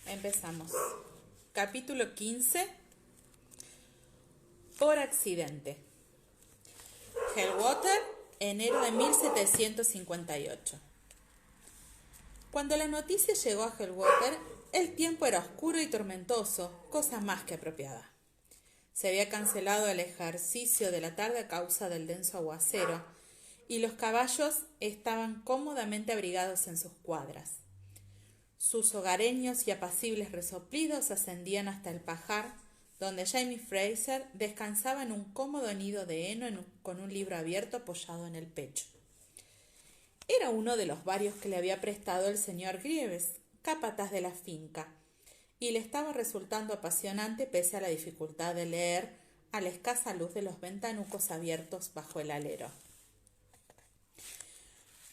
Empezamos. Capítulo 15. Por accidente. Hellwater, enero de 1758. Cuando la noticia llegó a Hellwater, el tiempo era oscuro y tormentoso, cosa más que apropiada. Se había cancelado el ejercicio de la tarde a causa del denso aguacero, y los caballos estaban cómodamente abrigados en sus cuadras. Sus hogareños y apacibles resoplidos ascendían hasta el pajar, donde Jamie Fraser descansaba en un cómodo nido de heno con un libro abierto apoyado en el pecho. Era uno de los varios que le había prestado el señor Greaves, capataz de la finca, y le estaba resultando apasionante pese a la dificultad de leer a la escasa luz de los ventanucos abiertos bajo el alero.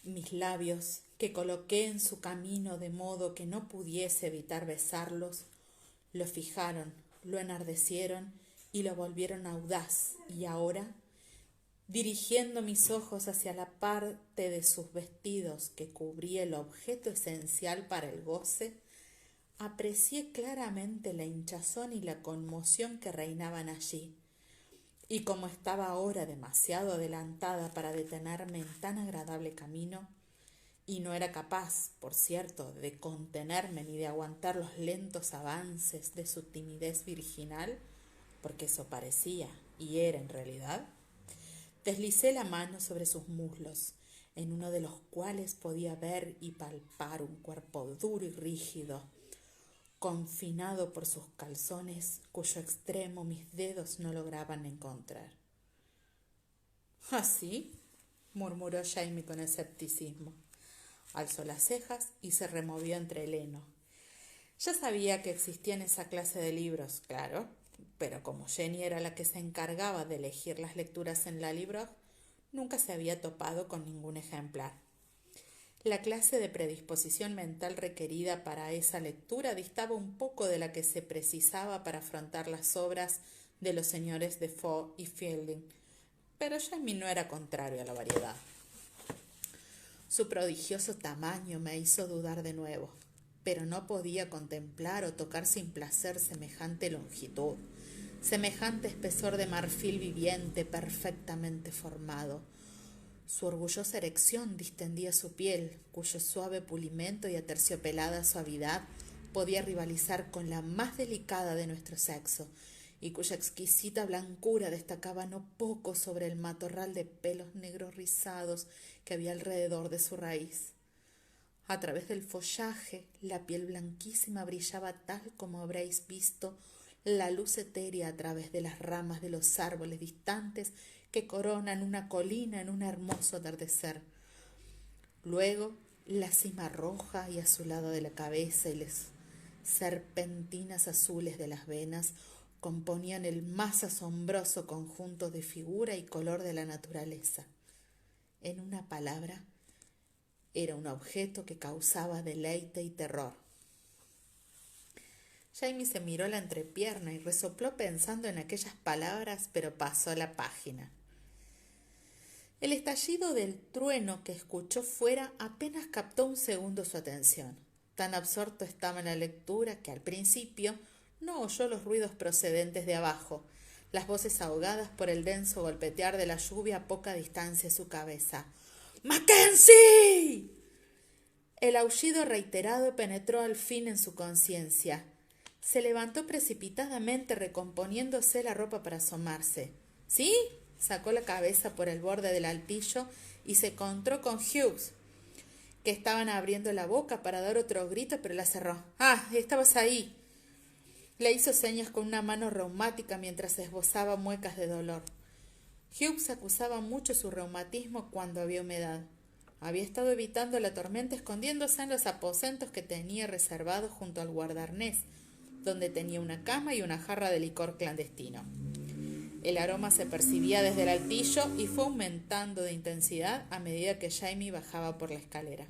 Mis labios, que coloqué en su camino de modo que no pudiese evitar besarlos, lo fijaron, lo enardecieron y lo volvieron audaz, y ahora, dirigiendo mis ojos hacia la parte de sus vestidos que cubría el objeto esencial para el goce, aprecié claramente la hinchazón y la conmoción que reinaban allí, y como estaba ahora demasiado adelantada para detenerme en tan agradable camino, y no era capaz, por cierto, de contenerme ni de aguantar los lentos avances de su timidez virginal, porque eso parecía y era en realidad, deslicé la mano sobre sus muslos, en uno de los cuales podía ver y palpar un cuerpo duro y rígido, confinado por sus calzones, cuyo extremo mis dedos no lograban encontrar. «¿Así?» murmuró Jamie con escepticismo. Alzó las cejas y se removió entre el heno. Ya sabía que existían esa clase de libros, claro, pero como Jenny era la que se encargaba de elegir las lecturas en la Libroj, nunca se había topado con ningún ejemplar. La clase de predisposición mental requerida para esa lectura distaba un poco de la que se precisaba para afrontar las obras de los señores Defoe y Fielding, pero Jamie no era contrario a la variedad. Su prodigioso tamaño me hizo dudar de nuevo, pero no podía contemplar o tocar sin placer semejante longitud, semejante espesor de marfil viviente perfectamente formado. Su orgullosa erección distendía su piel, cuyo suave pulimento y aterciopelada suavidad podía rivalizar con la más delicada de nuestro sexo, y cuya exquisita blancura destacaba no poco sobre el matorral de pelos negros rizados que había alrededor de su raíz. A través del follaje, la piel blanquísima brillaba tal como habréis visto la luz etérea a través de las ramas de los árboles distantes que coronan una colina en un hermoso atardecer. Luego, la cima roja y azulada de la cabeza y las serpentinas azules de las venas componían el más asombroso conjunto de figura y color de la naturaleza. En una palabra, era un objeto que causaba deleite y terror. Jamie se miró la entrepierna y resopló pensando en aquellas palabras, pero pasó la página. El estallido del trueno que escuchó fuera apenas captó un segundo su atención. Tan absorto estaba en la lectura que al principio no oyó los ruidos procedentes de abajo, las voces ahogadas por el denso golpetear de la lluvia a poca distancia de su cabeza. «¡Mackenzie!». El aullido reiterado penetró al fin en su conciencia. Se levantó precipitadamente, recomponiéndose la ropa para asomarse. «¿Sí?». Sacó la cabeza por el borde del altillo y se encontró con Hughes, que estaban abriendo la boca para dar otro grito, pero la cerró. «Ah, estabas ahí». Le hizo señas con una mano reumática mientras esbozaba muecas de dolor. Hughes acusaba mucho su reumatismo cuando había humedad. Había estado evitando la tormenta escondiéndose en los aposentos que tenía reservados junto al guardarnés, donde tenía una cama y una jarra de licor clandestino. El aroma se percibía desde el altillo y fue aumentando de intensidad a medida que Jamie bajaba por la escalera.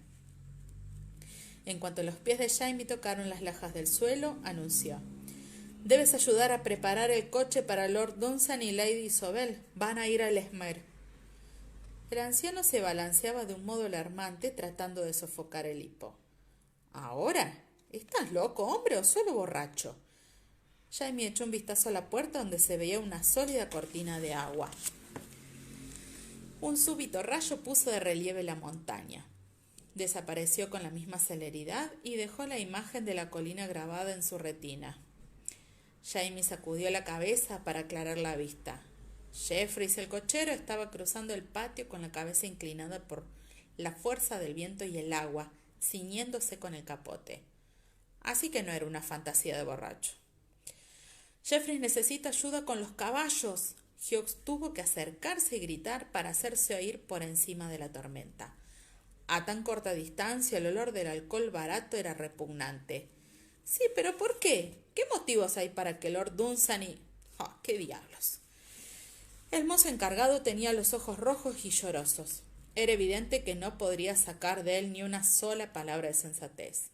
En cuanto los pies de Jamie tocaron las lajas del suelo, anunció: «Debes ayudar a preparar el coche para Lord Dunsany y Lady Isobel. Van a ir a Lesmer». El anciano se balanceaba de un modo alarmante, tratando de sofocar el hipo. «¿Ahora? Esta ¿Estás loco, hombre, o solo borracho? Jamie echó un vistazo a la puerta donde se veía una sólida cortina de agua. Un súbito rayo puso de relieve la montaña. Desapareció con la misma celeridad y dejó la imagen de la colina grabada en su retina. Jamie sacudió la cabeza para aclarar la vista. Jeffries, el cochero, estaba cruzando el patio con la cabeza inclinada por la fuerza del viento y el agua, ciñéndose con el capote. Así que no era una fantasía de borracho. Jeffries necesita ayuda con los caballos. Hughes tuvo que acercarse y gritar para hacerse oír por encima de la tormenta. A tan corta distancia el olor del alcohol barato era repugnante. Sí, pero ¿por qué? ¿Qué motivos hay para que Lord Dunsany... ¡Oh, qué diablos! El mozo encargado tenía los ojos rojos y llorosos. Era evidente que no podría sacar de él ni una sola palabra de sensatez.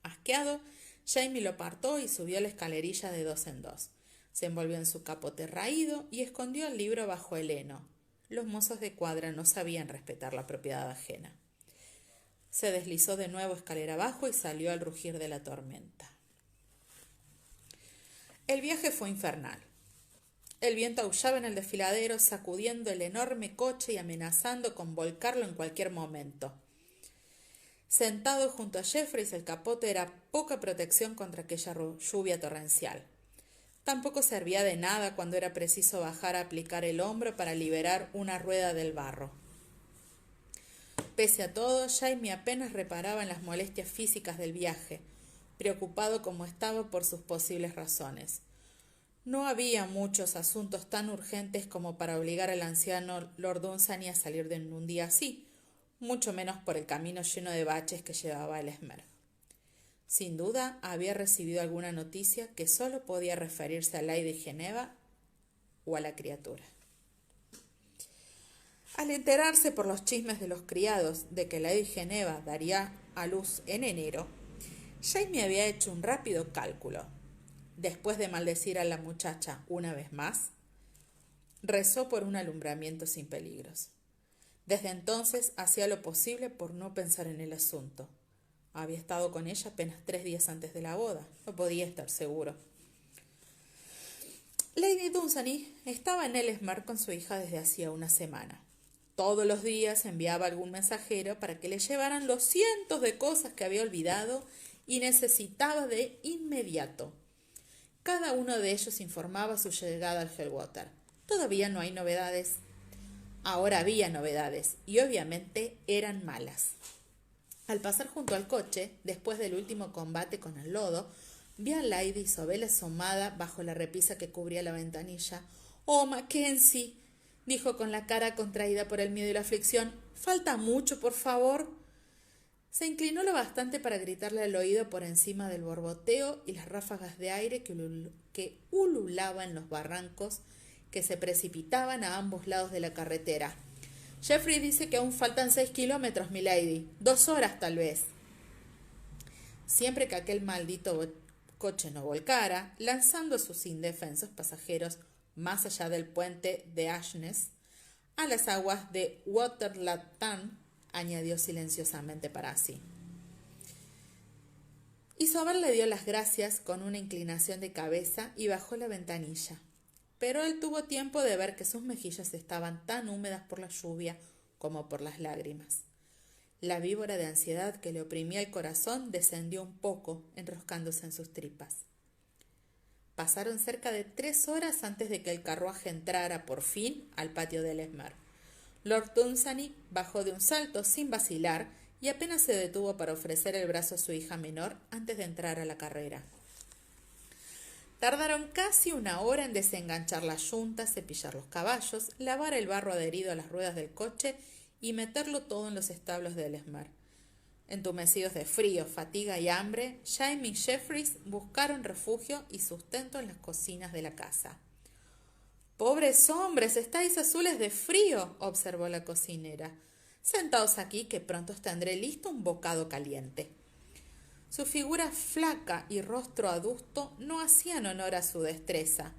Asqueado, Jamie lo apartó y subió la escalerilla de 2 en 2. Se envolvió en su capote raído y escondió el libro bajo el heno. Los mozos de cuadra no sabían respetar la propiedad ajena. Se deslizó de nuevo escalera abajo y salió al rugir de la tormenta. El viaje fue infernal. El viento aullaba en el desfiladero, sacudiendo el enorme coche y amenazando con volcarlo en cualquier momento. Sentado junto a Jeffries, el capote era poca protección contra aquella lluvia torrencial. Tampoco servía de nada cuando era preciso bajar a aplicar el hombro para liberar una rueda del barro. Pese a todo, Jamie apenas reparaba en las molestias físicas del viaje, preocupado como estaba por sus posibles razones. No había muchos asuntos tan urgentes como para obligar al anciano Lord Dunsany a salir en un día así, mucho menos por el camino lleno de baches que llevaba el Esmer. Sin duda, había recibido alguna noticia que solo podía referirse a Lady Geneva o a la criatura. Al enterarse por los chismes de los criados de que Lady Geneva daría a luz en enero, Jamie había hecho un rápido cálculo. Después de maldecir a la muchacha una vez más, rezó por un alumbramiento sin peligros. Desde entonces hacía lo posible por no pensar en el asunto. Había estado con ella apenas 3 días antes de la boda. No podía estar seguro. Lady Dunsany estaba en Ellesmere con su hija desde hacía una semana. Todos los días enviaba algún mensajero para que le llevaran los cientos de cosas que había olvidado y necesitaba de inmediato. Cada uno de ellos informaba su llegada al Helwater. Todavía no hay novedades. Ahora había novedades, y obviamente eran malas. Al pasar junto al coche, después del último combate con el lodo, vi a Lady Isabel asomada bajo la repisa que cubría la ventanilla. «Oh, Mackenzie», dijo con la cara contraída por el miedo y la aflicción, «¿falta mucho, por favor?» Se inclinó lo bastante para gritarle al oído por encima del borboteo y las ráfagas de aire que ululaban en los barrancos que se precipitaban a ambos lados de la carretera. «Jeffrey dice que aún faltan 6 kilómetros, milady. 2 horas, tal vez». Siempre que aquel maldito coche no volcara, lanzando a sus indefensos pasajeros más allá del puente de Ashness, a las aguas de Waterlathan, añadió silenciosamente para sí. Isobel le dio las gracias con una inclinación de cabeza y bajó la ventanilla. Pero él tuvo tiempo de ver que sus mejillas estaban tan húmedas por la lluvia como por las lágrimas. La víbora de ansiedad que le oprimía el corazón descendió un poco, enroscándose en sus tripas. Pasaron cerca de 3 horas antes de que el carruaje entrara por fin al patio del Esmer. Lord Dunsany bajó de un salto sin vacilar y apenas se detuvo para ofrecer el brazo a su hija menor antes de entrar a la carrera. Tardaron casi 1 hora en desenganchar las yuntas, cepillar los caballos, lavar el barro adherido a las ruedas del coche y meterlo todo en los establos de Ellesmere. Entumecidos de frío, fatiga y hambre, Jamie y Jeffries buscaron refugio y sustento en las cocinas de la casa. «Pobres hombres, estáis azules de frío», observó la cocinera. «Sentaos aquí que pronto os tendré listo un bocado caliente». Su figura flaca y rostro adusto no hacían honor a su destreza,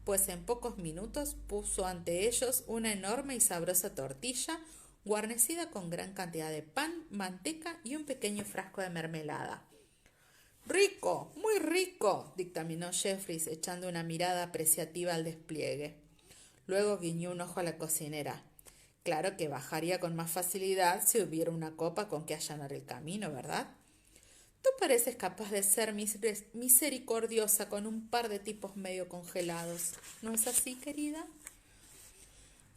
pues en pocos minutos puso ante ellos una enorme y sabrosa tortilla guarnecida con gran cantidad de pan, manteca y un pequeño frasco de mermelada. Rico, muy rico, dictaminó Jeffries, echando una mirada apreciativa al despliegue. Luego guiñó un ojo a la cocinera. Claro que bajaría con más facilidad si hubiera una copa con que allanar el camino, ¿verdad? Tú pareces capaz de ser misericordiosa con un par de tipos medio congelados. ¿No es así, querida?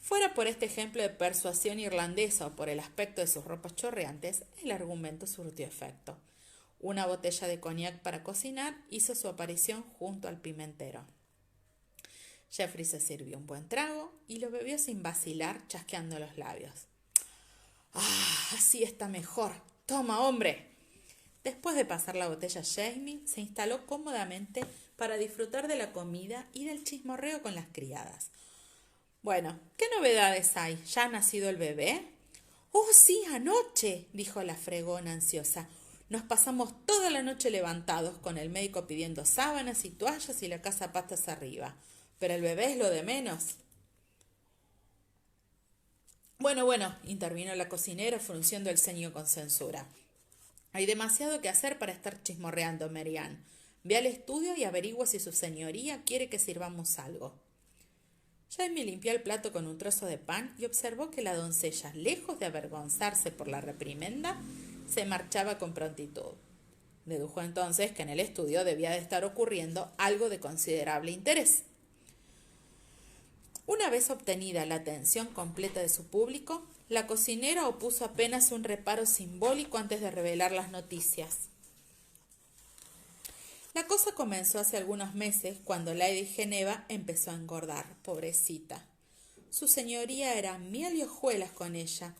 Fuera por este ejemplo de persuasión irlandesa o por el aspecto de sus ropas chorreantes, el argumento surtió efecto. Una botella de coñac para cocinar hizo su aparición junto al pimentero. Jeffrey se sirvió un buen trago y lo bebió sin vacilar, chasqueando los labios. ¡Ah! Así está mejor. ¡Toma, hombre! Después de pasar la botella a Jamie, se instaló cómodamente para disfrutar de la comida y del chismorreo con las criadas. Bueno, ¿qué novedades hay? ¿Ya ha nacido el bebé? Oh, sí, anoche, dijo la fregona ansiosa. Nos pasamos toda la noche levantados, con el médico pidiendo sábanas y toallas y la casa patas arriba. Pero el bebé es lo de menos. Bueno, intervino la cocinera frunciendo el ceño con censura. Hay demasiado que hacer para estar chismorreando, Marianne. Ve al estudio y averigua si su señoría quiere que sirvamos algo. Jamie limpió el plato con un trozo de pan y observó que la doncella, lejos de avergonzarse por la reprimenda, se marchaba con prontitud. Dedujo entonces que en el estudio debía de estar ocurriendo algo de considerable interés. Una vez obtenida la atención completa de su público, la cocinera opuso apenas un reparo simbólico antes de revelar las noticias. La cosa comenzó hace algunos meses, cuando Lady Geneva empezó a engordar, pobrecita. Su señoría era miel y hojuelas con ella.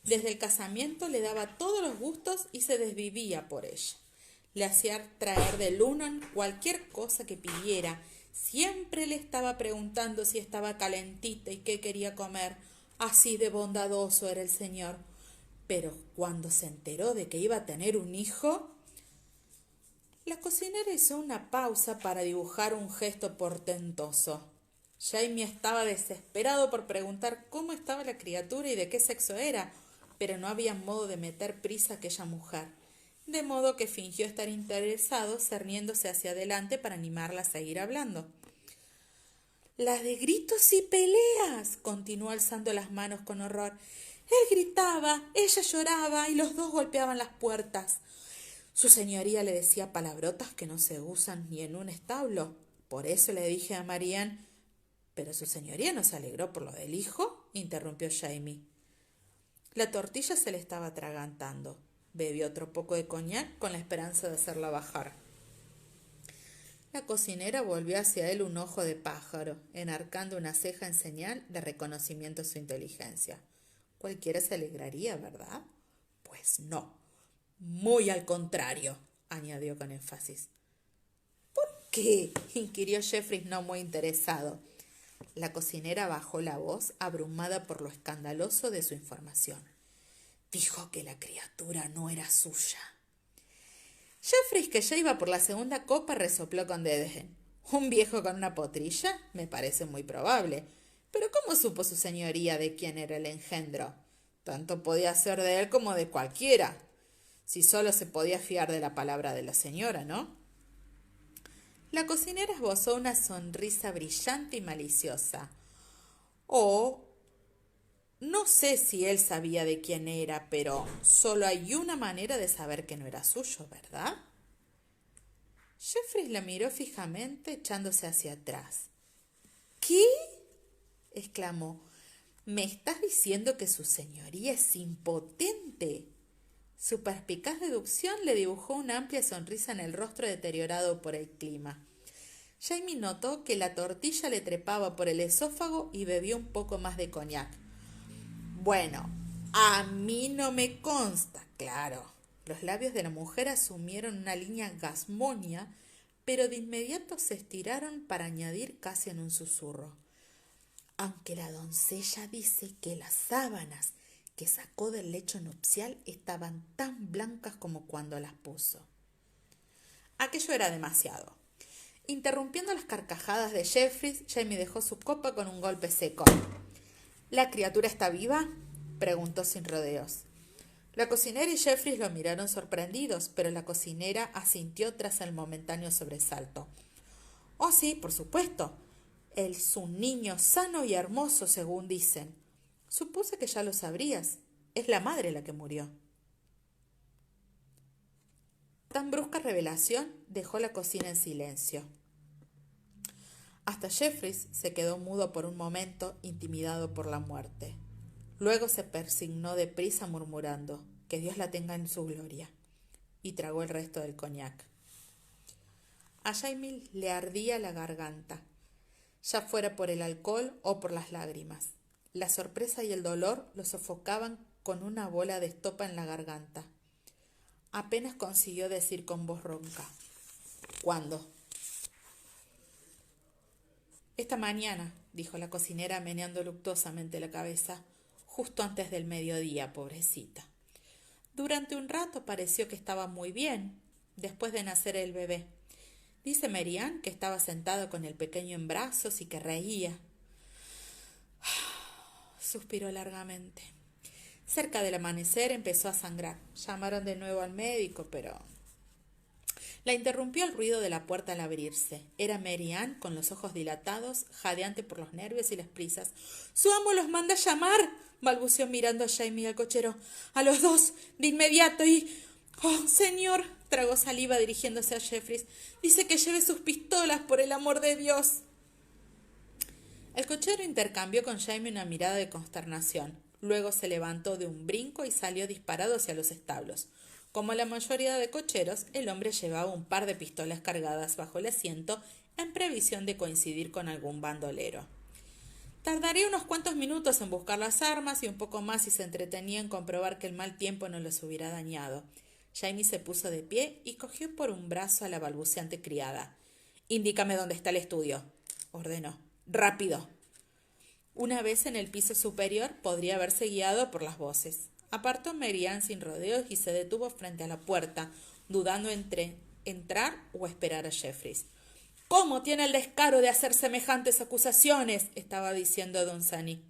Desde el casamiento le daba todos los gustos y se desvivía por ella. Le hacía traer de Lunon cualquier cosa que pidiera. Siempre le estaba preguntando si estaba calentita y qué quería comer. Así de bondadoso era el señor. Pero cuando se enteró de que iba a tener un hijo... La cocinera hizo una pausa para dibujar un gesto portentoso. Jamie estaba desesperado por preguntar cómo estaba la criatura y de qué sexo era, pero no había modo de meter prisa a aquella mujer, de modo que fingió estar interesado, cerniéndose hacia adelante para animarla a seguir hablando. «Las de gritos y peleas», continuó alzando las manos con horror. «Él gritaba, ella lloraba y los dos golpeaban las puertas. Su señoría le decía palabrotas que no se usan ni en un establo. Por eso le dije a Marianne». «¿Pero su señoría no se alegró por lo del hijo?», interrumpió Jamie. La tortilla se le estaba atragantando. Bebió otro poco de coñac con la esperanza de hacerla bajar. La cocinera volvió hacia él un ojo de pájaro, enarcando una ceja en señal de reconocimiento a su inteligencia. Cualquiera se alegraría, ¿verdad? Pues no. Muy al contrario, añadió con énfasis. ¿Por qué?, inquirió Jeffries, no muy interesado. La cocinera bajó la voz, abrumada por lo escandaloso de su información. Dijo que la criatura no era suya. Jeffries, que ya iba por la segunda copa, resopló con desdén. ¿Un viejo con una potrilla? Me parece muy probable. Pero ¿cómo supo su señoría de quién era el engendro? Tanto podía ser de él como de cualquiera. Si solo se podía fiar de la palabra de la señora, ¿no? La cocinera esbozó una sonrisa brillante y maliciosa. No sé si él sabía de quién era, pero solo hay una manera de saber que no era suyo, ¿verdad? Jeffries la miró fijamente, echándose hacia atrás. ¿Qué?, exclamó. ¿Me estás diciendo que su señoría es impotente? Su perspicaz deducción le dibujó una amplia sonrisa en el rostro deteriorado por el clima. Jamie notó que la tortilla le trepaba por el esófago y bebió un poco más de coñac. Bueno, a mí no me consta, claro. Los labios de la mujer asumieron una línea gasmonia, pero de inmediato se estiraron para añadir casi en un susurro. Aunque la doncella dice que las sábanas que sacó del lecho nupcial estaban tan blancas como cuando las puso. Aquello era demasiado. Interrumpiendo las carcajadas de Jeffries, Jamie dejó su copa con un golpe seco. ¿La criatura está viva?, preguntó sin rodeos. La cocinera y Jeffries lo miraron sorprendidos, pero la cocinera asintió tras el momentáneo sobresalto. Oh, sí, por supuesto. Él es un niño sano y hermoso, según dicen. Supuse que ya lo sabrías. Es la madre la que murió. Tan brusca revelación dejó la cocina en silencio. Hasta Jeffries se quedó mudo por un momento, intimidado por la muerte. Luego se persignó deprisa murmurando, que Dios la tenga en su gloria, y tragó el resto del coñac. A Jamie le ardía la garganta, ya fuera por el alcohol o por las lágrimas. La sorpresa y el dolor lo sofocaban con una bola de estopa en la garganta. Apenas consiguió decir con voz ronca: ¿Cuándo? Esta mañana, dijo la cocinera meneando luctuosamente la cabeza, justo antes del mediodía, pobrecita. Durante un rato pareció que estaba muy bien, después de nacer el bebé. Dice Mary-Ann que estaba sentada con el pequeño en brazos y que reía. Suspiró largamente. Cerca del amanecer empezó a sangrar. Llamaron de nuevo al médico, pero... La interrumpió el ruido de la puerta al abrirse. Era Mary-Ann, con los ojos dilatados, jadeante por los nervios y las prisas. —¡Su amo los manda a llamar! —balbuceó mirando a Jamie y al cochero. —¡A los dos! ¡De inmediato! Y... —¡Oh, señor! —tragó saliva dirigiéndose a Jeffries. —Dice que lleve sus pistolas, por el amor de Dios. El cochero intercambió con Jamie una mirada de consternación. Luego se levantó de un brinco y salió disparado hacia los establos. Como la mayoría de cocheros, el hombre llevaba un par de pistolas cargadas bajo el asiento en previsión de coincidir con algún bandolero. Tardaría unos cuantos minutos en buscar las armas y un poco más si se entretenía en comprobar que el mal tiempo no los hubiera dañado. Jamie se puso de pie y cogió por un brazo a la balbuceante criada. —Indícame dónde está el estudio —ordenó—. —Rápido. Una vez en el piso superior podría haberse guiado por las voces. Apartó Mary-Ann sin rodeos y se detuvo frente a la puerta, dudando entre entrar o esperar a Jeffries. —¿Cómo tiene el descaro de hacer semejantes acusaciones? —estaba diciendo Dunsany,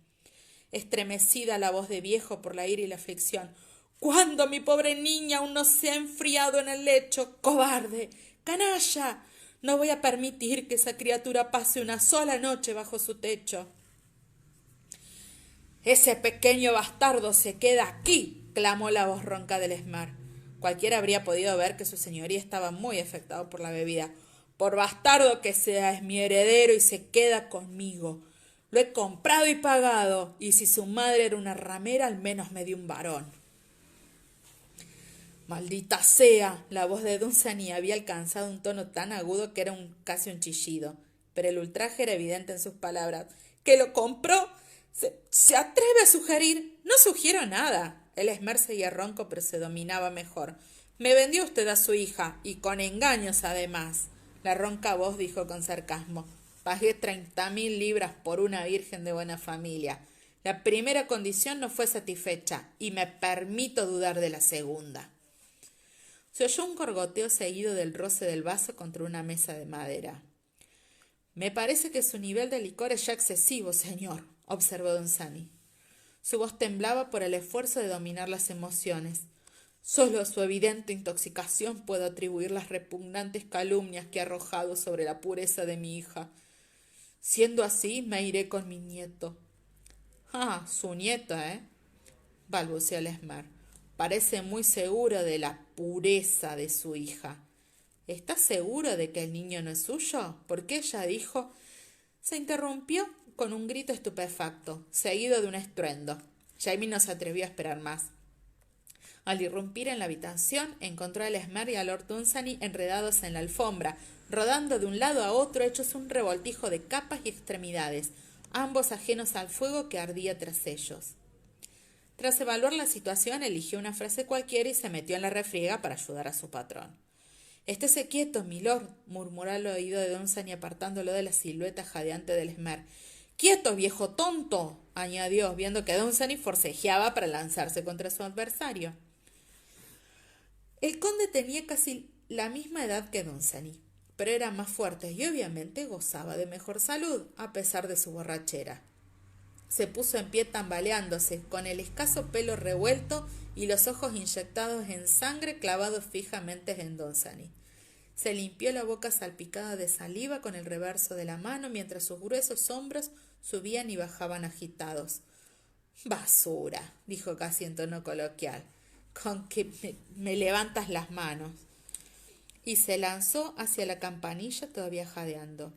estremecida la voz de viejo por la ira y la aflicción. —¿Cuándo mi pobre niña aún no se ha enfriado en el lecho? ¡Cobarde! ¡Canalla! No voy a permitir que esa criatura pase una sola noche bajo su techo. —¡Ese pequeño bastardo se queda aquí! —clamó la voz ronca del Esmar. Cualquiera habría podido ver que su señoría estaba muy afectado por la bebida. —Por bastardo que sea, es mi heredero y se queda conmigo. Lo he comprado y pagado, y si su madre era una ramera, al menos me dio un varón. —¡Maldita sea! La voz de Dunsany había alcanzado un tono tan agudo que era casi un chillido, pero el ultraje era evidente en sus palabras. —¿Que lo compró? ¿Se atreve a sugerir? —No sugiero nada. El Esmer seguía ronco, pero se dominaba mejor. —Me vendió usted a su hija, y con engaños además. La ronca voz dijo con sarcasmo. Pagué 30.000 libras por una virgen de buena familia. La primera condición no fue satisfecha, y me permito dudar de la segunda. Se oyó un gorgoteo seguido del roce del vaso contra una mesa de madera. —Me parece que su nivel de licor es ya excesivo, señor —observó Dunsany. Su voz temblaba por el esfuerzo de dominar las emociones. Solo a su evidente intoxicación puedo atribuir las repugnantes calumnias que ha arrojado sobre la pureza de mi hija. Siendo así, me iré con mi nieto. —Ah, su nieto, balbuceó el Esmer. Parece muy seguro de la pureza de su hija. —¿Estás seguro de que el niño no es suyo? Porque ella dijo... Se interrumpió con un grito estupefacto, seguido de un estruendo. Jamie no se atrevió a esperar más. Al irrumpir en la habitación, encontró a Esmer y a Lord Dunsany enredados en la alfombra, rodando de un lado a otro, hechos un revoltijo de capas y extremidades, ambos ajenos al fuego que ardía tras ellos. Tras evaluar la situación, eligió una frase cualquiera y se metió en la refriega para ayudar a su patrón. —Estése quieto, milord —murmuró al oído de Dunsany apartándolo de la silueta jadeante del Esmer. —¡Quieto, viejo tonto! —añadió, viendo que Dunsany forcejeaba para lanzarse contra su adversario. El conde tenía casi la misma edad que Dunsany, pero era más fuerte y obviamente gozaba de mejor salud, a pesar de su borrachera. Se puso en pie tambaleándose, con el escaso pelo revuelto y los ojos inyectados en sangre clavados fijamente en Dunsany. Se limpió la boca salpicada de saliva con el reverso de la mano mientras sus gruesos hombros subían y bajaban agitados. «Basura», dijo casi en tono coloquial, «con que me levantas las manos». Y se lanzó hacia la campanilla todavía jadeando.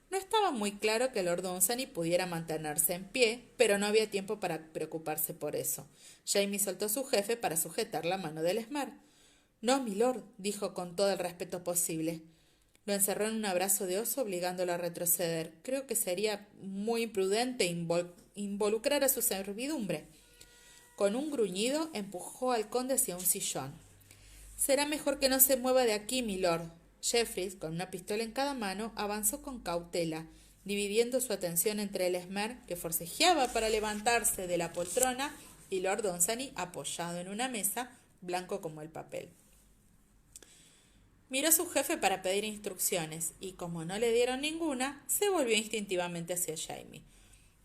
No estaba muy claro que Lord Dunsany pudiera mantenerse en pie, pero no había tiempo para preocuparse por eso. Jamie soltó a su jefe para sujetar la mano del esmer. «No, milord», dijo con todo el respeto posible. Lo encerró en un abrazo de oso, obligándolo a retroceder. «Creo que sería muy imprudente involucrar a su servidumbre». Con un gruñido empujó al conde hacia un sillón. «Será mejor que no se mueva de aquí, milord». Jeffries, con una pistola en cada mano, avanzó con cautela, dividiendo su atención entre el esmer, que forcejeaba para levantarse de la poltrona, y Lord Dunsany, apoyado en una mesa, blanco como el papel. Miró a su jefe para pedir instrucciones, y como no le dieron ninguna, se volvió instintivamente hacia Jamie.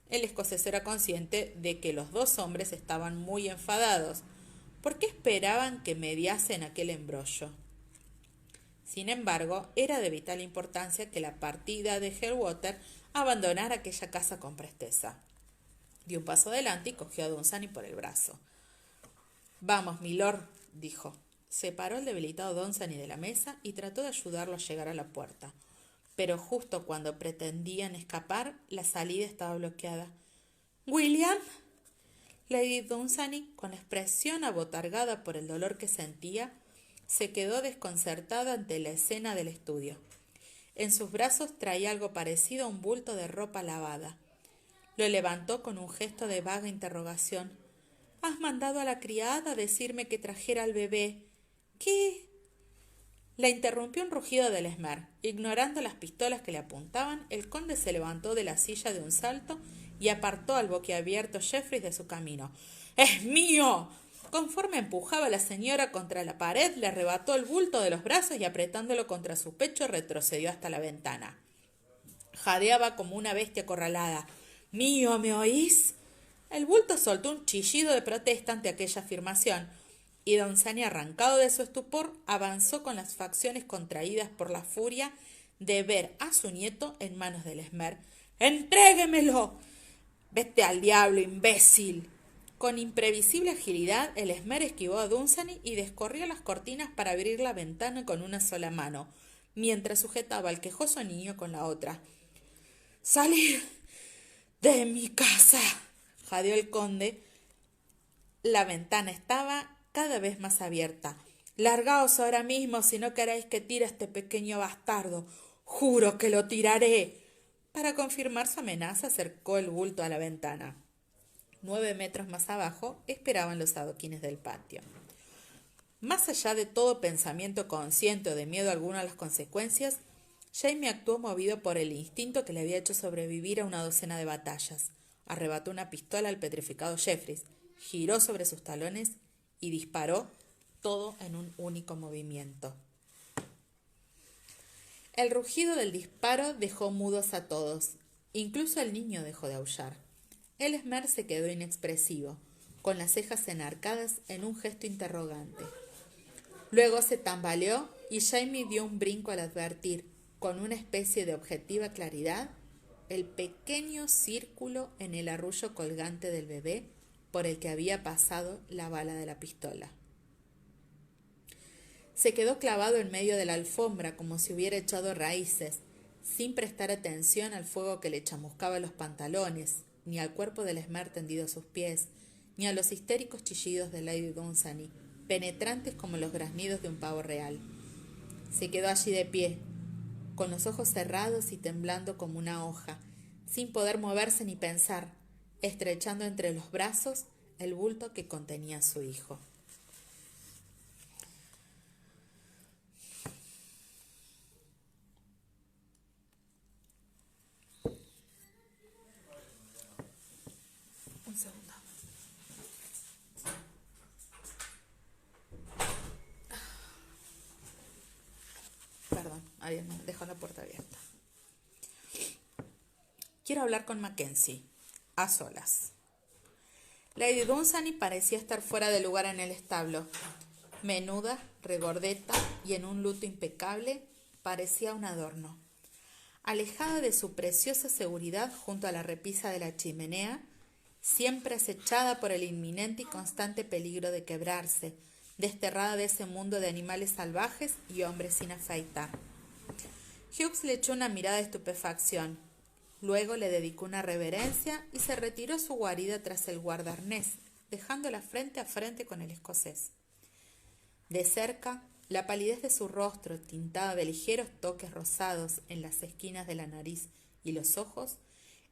El escocés era consciente de que los dos hombres estaban muy enfadados. ¿Por qué esperaban que mediasen aquel embrollo? Sin embargo, era de vital importancia que la partida de Helwater abandonara aquella casa con presteza. Dio un paso adelante y cogió a Dunsany por el brazo. «Vamos, milord», dijo. Separó el debilitado Dunsany de la mesa y trató de ayudarlo a llegar a la puerta. Pero justo cuando pretendían escapar, la salida estaba bloqueada. «¿William?» Lady Dunsany, con la expresión abotargada por el dolor que sentía, se quedó desconcertada ante la escena del estudio. En sus brazos traía algo parecido a un bulto de ropa lavada. Lo levantó con un gesto de vaga interrogación. «¿Has mandado a la criada a decirme que trajera al bebé? ¿Qué?» La interrumpió un rugido del esmer. Ignorando las pistolas que le apuntaban, el conde se levantó de la silla de un salto y apartó al boquiabierto Jeffries de su camino. «¡Es mío!». Conforme empujaba a la señora contra la pared, le arrebató el bulto de los brazos y apretándolo contra su pecho retrocedió hasta la ventana. Jadeaba como una bestia acorralada. «¡Mío, me oís!». El bulto soltó un chillido de protesta ante aquella afirmación, y Dunsany, arrancado de su estupor, avanzó con las facciones contraídas por la furia de ver a su nieto en manos del esmer. «¡Entréguemelo!». «Vete al diablo, imbécil». Con imprevisible agilidad, el esmer esquivó a Dunsany y descorrió las cortinas para abrir la ventana con una sola mano, mientras sujetaba al quejoso niño con la otra. «¡Salir de mi casa!», jadeó el conde. La ventana estaba cada vez más abierta. «Largaos ahora mismo si no queréis que tire a este pequeño bastardo. Juro que lo tiraré». Para confirmar su amenaza, acercó el bulto a la ventana. 9 metros más abajo esperaban los adoquines del patio. Más allá de todo pensamiento consciente o de miedo alguno a las consecuencias, Jamie actuó movido por el instinto que le había hecho sobrevivir a una docena de batallas. Arrebató una pistola al petrificado Jeffries, giró sobre sus talones y disparó, todo en un único movimiento. El rugido del disparo dejó mudos a todos. Incluso el niño dejó de aullar. El esmer se quedó inexpresivo, con las cejas enarcadas en un gesto interrogante. Luego se tambaleó y Jamie dio un brinco al advertir, con una especie de objetiva claridad, el pequeño círculo en el arrullo colgante del bebé por el que había pasado la bala de la pistola. Se quedó clavado en medio de la alfombra como si hubiera echado raíces, sin prestar atención al fuego que le chamuscaba los pantalones, ni al cuerpo del esmer tendido a sus pies, ni a los histéricos chillidos de Lady Dunsany, penetrantes como los graznidos de un pavo real. Se quedó allí de pie, con los ojos cerrados y temblando como una hoja, sin poder moverse ni pensar, estrechando entre los brazos el bulto que contenía a su hijo. Un segundo. Perdón, alguien me dejó la puerta abierta. Quiero hablar con Mackenzie, a solas. Lady Dunsany parecía estar fuera de lugar en el establo. Menuda, regordeta y en un luto impecable, parecía un adorno. Alejada de su preciosa seguridad junto a la repisa de la chimenea, siempre acechada por el inminente y constante peligro de quebrarse, desterrada de ese mundo de animales salvajes y hombres sin afeitar. Hughes le echó una mirada de estupefacción. Luego le dedicó una reverencia y se retiró a su guarida tras el guardaarnés, dejándola frente a frente con el escocés. De cerca, la palidez de su rostro, tintada de ligeros toques rosados en las esquinas de la nariz y los ojos,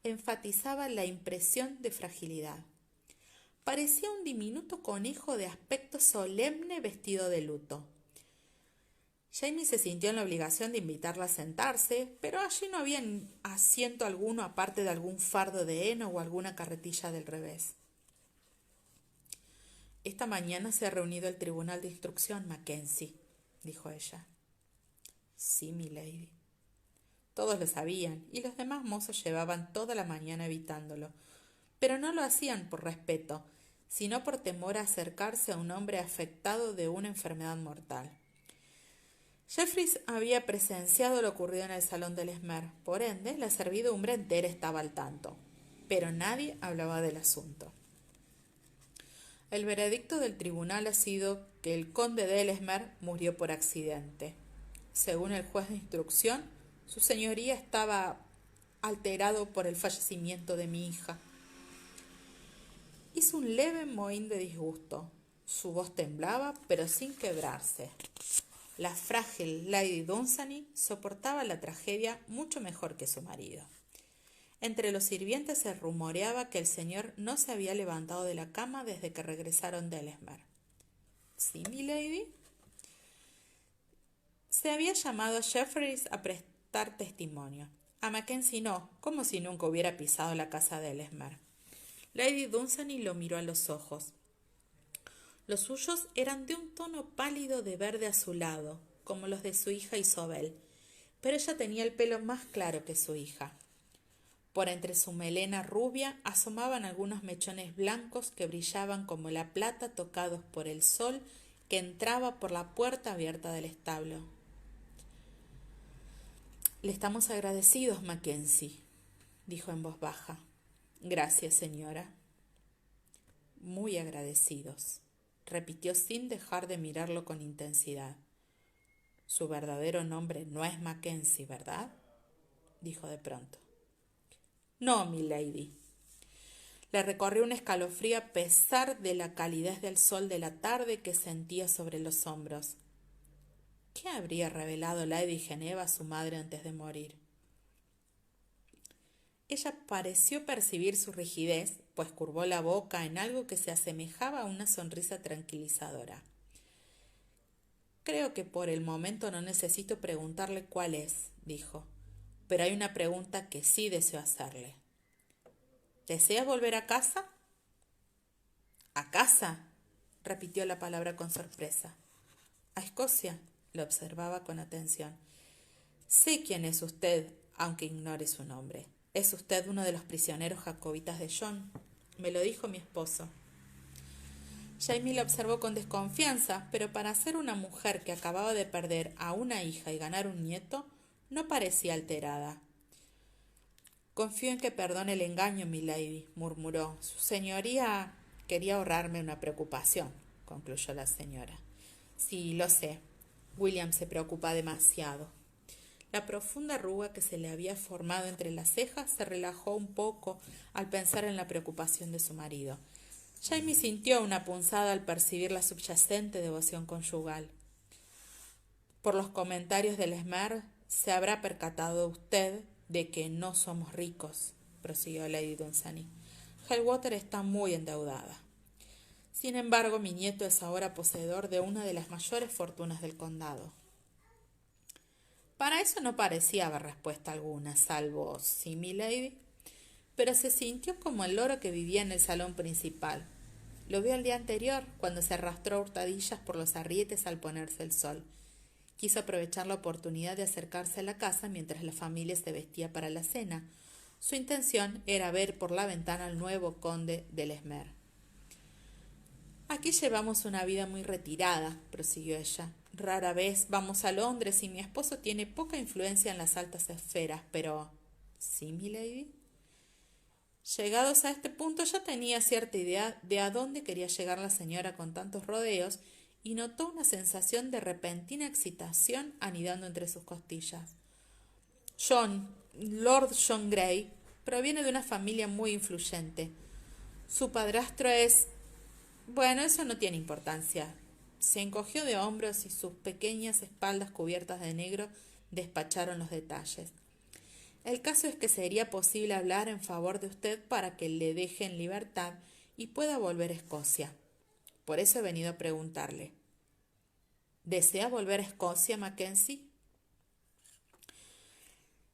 enfatizaba la impresión de fragilidad. Parecía un diminuto conejo de aspecto solemne vestido de luto. Jamie se sintió en la obligación de invitarla a sentarse, pero allí no había asiento alguno aparte de algún fardo de heno o alguna carretilla del revés. «Esta mañana se ha reunido el tribunal de instrucción, Mackenzie», dijo ella. «Sí, milady». Todos lo sabían, y los demás mozos llevaban toda la mañana evitándolo, pero no lo hacían por respeto, sino por temor a acercarse a un hombre afectado de una enfermedad mortal. Jeffreys había presenciado lo ocurrido en el salón del Esmer, por ende, la servidumbre entera estaba al tanto, pero nadie hablaba del asunto. El veredicto del tribunal ha sido que el conde de Ellesmere murió por accidente. Según el juez de instrucción, su señoría estaba alterado por el fallecimiento de mi hija. Hizo un leve mohín de disgusto. Su voz temblaba, pero sin quebrarse. La frágil Lady Dunsany soportaba la tragedia mucho mejor que su marido. Entre los sirvientes se rumoreaba que el señor no se había levantado de la cama desde que regresaron de Ellesmere. ¿Sí, milady? Se había llamado a Jeffreys a prestar testimonio. A Mackenzie no, como si nunca hubiera pisado la casa de Ellesmere. Lady Dunsany lo miró a los ojos. Los suyos eran de un tono pálido de verde azulado, como los de su hija Isobel, pero ella tenía el pelo más claro que su hija. Por entre su melena rubia asomaban algunos mechones blancos que brillaban como la plata tocados por el sol que entraba por la puerta abierta del establo. «Le estamos agradecidos, Mackenzie», dijo en voz baja. «Gracias, señora». «Muy agradecidos», repitió sin dejar de mirarlo con intensidad. «Su verdadero nombre no es Mackenzie, ¿verdad?», dijo de pronto. «No, milady». Le recorrió un escalofrío a pesar de la calidez del sol de la tarde que sentía sobre los hombros. ¿Qué habría revelado Lady Geneva a su madre antes de morir? Ella pareció percibir su rigidez, pues curvó la boca en algo que se asemejaba a una sonrisa tranquilizadora. «Creo que por el momento no necesito preguntarle cuál es», dijo, «pero hay una pregunta que sí deseo hacerle. ¿Deseas volver a casa?» «¿A casa?», repitió la palabra con sorpresa. «¿A Escocia?», lo observaba con atención. «Sé quién es usted, aunque ignore su nombre. Es usted uno de los prisioneros jacobitas de John. Me lo dijo mi esposo». Jamie la observó con desconfianza, pero para ser una mujer que acababa de perder a una hija y ganar un nieto, no parecía alterada. «Confío en que perdone el engaño, milady», murmuró. «Su señoría quería ahorrarme una preocupación», concluyó la señora. «Sí, lo sé. William se preocupa demasiado». La profunda arruga que se le había formado entre las cejas se relajó un poco al pensar en la preocupación de su marido. Jamie sintió una punzada al percibir la subyacente devoción conyugal. «Por los comentarios del Esmer, se habrá percatado usted de que no somos ricos», prosiguió Lady Dunsany. «Hellwater está muy endeudada. Sin embargo, mi nieto es ahora poseedor de una de las mayores fortunas del condado». Para eso no parecía haber respuesta alguna, salvo «sí, milady», pero se sintió como el loro que vivía en el salón principal. Lo vio el día anterior, cuando se arrastró a hurtadillas por los arrietes al ponerse el sol. Quiso aprovechar la oportunidad de acercarse a la casa mientras la familia se vestía para la cena. Su intención era ver por la ventana al nuevo conde de Ellesmere. Aquí llevamos una vida muy retirada, prosiguió ella. Rara vez vamos a Londres y mi esposo tiene poca influencia en las altas esferas, pero... ¿Sí, milady? Llegados a este punto ya tenía cierta idea de a dónde quería llegar la señora con tantos rodeos y notó una sensación de repentina excitación anidando entre sus costillas. Lord John Grey, proviene de una familia muy influyente. Su padrastro es... Bueno, eso no tiene importancia. Se encogió de hombros y sus pequeñas espaldas cubiertas de negro despacharon los detalles. El caso es que sería posible hablar en favor de usted para que le deje en libertad y pueda volver a Escocia. Por eso he venido a preguntarle. ¿Desea volver a Escocia, Mackenzie?